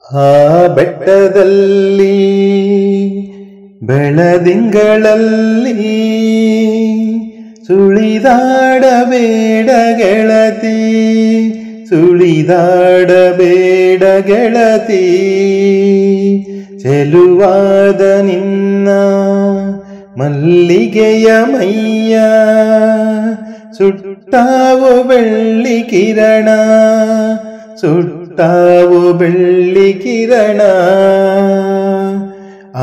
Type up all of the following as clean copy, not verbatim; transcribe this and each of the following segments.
ಆ ಬೆಟ್ಟದಲ್ಲಿ ಬೆಳದಿಂಗಳಲ್ಲಿ ಸುಳಿದಾಡಬೇಡ ಗೆಳತಿ, ಸುಳಿದಾಡಬೇಡ ಗೆಳತಿ. ಚೆಲುವಾದ ನಿನ್ನ ಮಲ್ಲಿಗೆಯ ಮೈಯ ಸುಟ್ಟಾವು ಬೆಳ್ಳಿ ಕಿರಣ, ಸುಟ್ಟಾವು ಬೆಳ್ಳಿ ಕಿರಣ.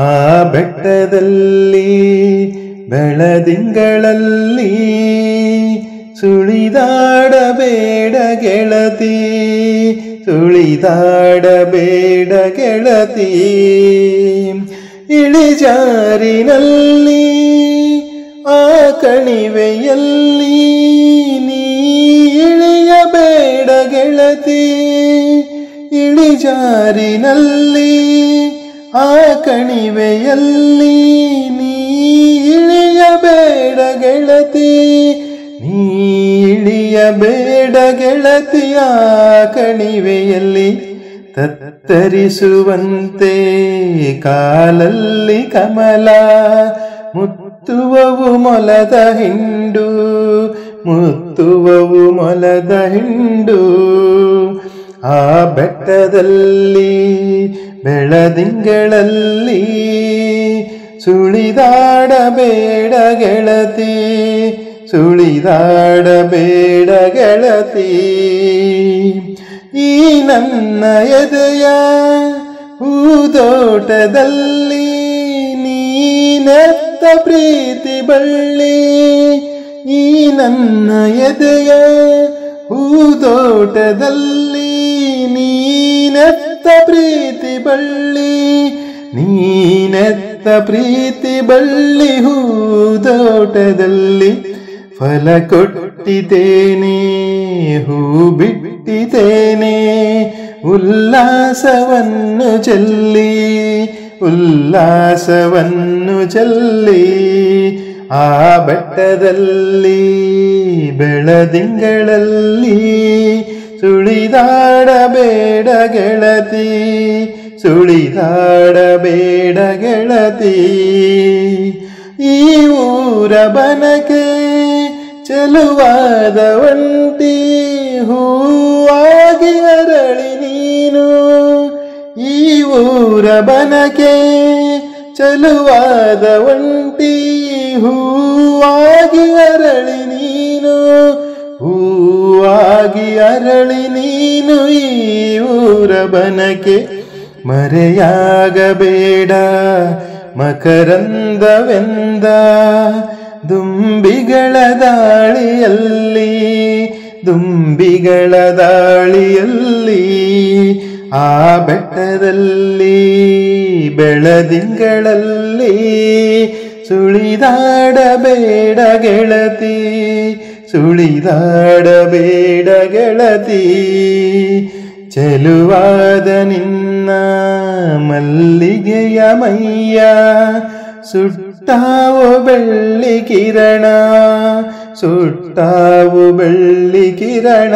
ಆ ಬೆಟ್ಟದಲ್ಲಿ ಬೆಳದಿಂಗಳಲ್ಲಿ ಸುಳಿದಾಡಬೇಡ ಗೆಳತಿ, ಸುಳಿದಾಡಬೇಡ ಗೆಳತಿ. ಇಳಿಜಾರಿನಲ್ಲಿ ಆ ಕಣಿವೆಯಲ್ಲಿ ನೀ ಇಳಿಯಬೇಡ ಗೆಳತಿ, ಇಳಿಜಾರಿನಲ್ಲಿ ಆ ಕಣಿವೆಯಲ್ಲಿ ನೀ ಇಳಿಯಬೇಡ ಗೆಳತಿ, ನೀ ಇಳಿಯಬೇಡ ಗೆಳತಿ. ಆ ಕಣಿವೆಯಲ್ಲಿ ತತ್ತರಿಸುವಂತೆ ಕಾಲಲ್ಲಿ ಕಮಲ, ಮುತ್ತುವವು ಮೊಲದ ಹಿಂಡು, ಮುತ್ತುವವು ಮೊಲದ ಹಿಂಡು. ಆ ಬೆಟ್ಟದಲ್ಲಿ ಬೆಳದಿಂಗಳಲ್ಲಿ ಸುಳಿದಾಡಬೇಡ ಗೆಳತಿ, ಸುಳಿದಾಡಬೇಡ ಗೆಳತಿ. ಈ ನನ್ನ ಎದೆಯ ಹೂದೋಟದಲ್ಲಿ ನೀನೆತ್ತ ಪ್ರೀತಿ ಬಳ್ಳಿ, ಈ ನನ್ನ ಎದೆಯ ಹೂದೋಟದಲ್ಲಿ ನೀನೆತ್ತ ಪ್ರೀತಿ ಬಳ್ಳಿ, ನೀನೆತ್ತ ಪ್ರೀತಿ ಬಳ್ಳಿ. ಹೂದೋಟದಲ್ಲಿ ಫಲ ಕೊಟ್ಟಿದ್ದೇನೆ, ಹೂ ಬಿಟ್ಟಿದ್ದೇನೆ, ಉಲ್ಲಾಸವನ್ನು ಚೆಲ್ಲಿ, ಉಲ್ಲಾಸವನ್ನು ಚೆಲ್ಲಿ. ಆ ಬೆಟ್ಟದಲ್ಲಿ ಬೆಳದಿಂಗಳಲ್ಲಿ ಸುಳಿದಾಡಬೇಡ ಗೆಳತಿ, ಸುಳಿದಾಡಬೇಡ ಗೆಳತಿ. ಈ ಊರ ಬನಕೆ ಚೆಲುವಾದ ಒಂಟಿ ಹೂವಾಗಿ ಅರಳಿ ನೀನು, ಈ ಊರ ಬನಕೆ ಚೆಲುವಾದ ಒಂಟಿ ಹೂವಾಗಿ ಅರಳಿ ನೀನು, ಹೂವಾಗಿ ಅರಳಿ ನೀನು. ಈ ಊರ ಬನಕೆ ಮರೆಯಾಗಬೇಡ ಮಕರಂದವೆಂದ ದುಂಬಿಗಳ ದಾಳಿಯಲ್ಲಿ, ದುಂಬಿಗಳ ದಾಳಿಯಲ್ಲಿ. ಆ ಬೆಟ್ಟದಲ್ಲಿ ಬೆಳದಿಂಗಳಲ್ಲಿ ಸುಳಿದಾಡಬೇಡ ಗೆಳತಿ, ಸುಳಿದಾಡಬೇಡ ಗೆಳತಿ. ಚೆಲುವಾದ ನಿನ್ನ ಮಲ್ಲಿಗೆಯ ಮೈಯ ಸುಟ್ಟಾವು ಬೆಳ್ಳಿ ಕಿರಣ, ಸುಟ್ಟಾವು ಬೆಳ್ಳಿ ಕಿರಣ.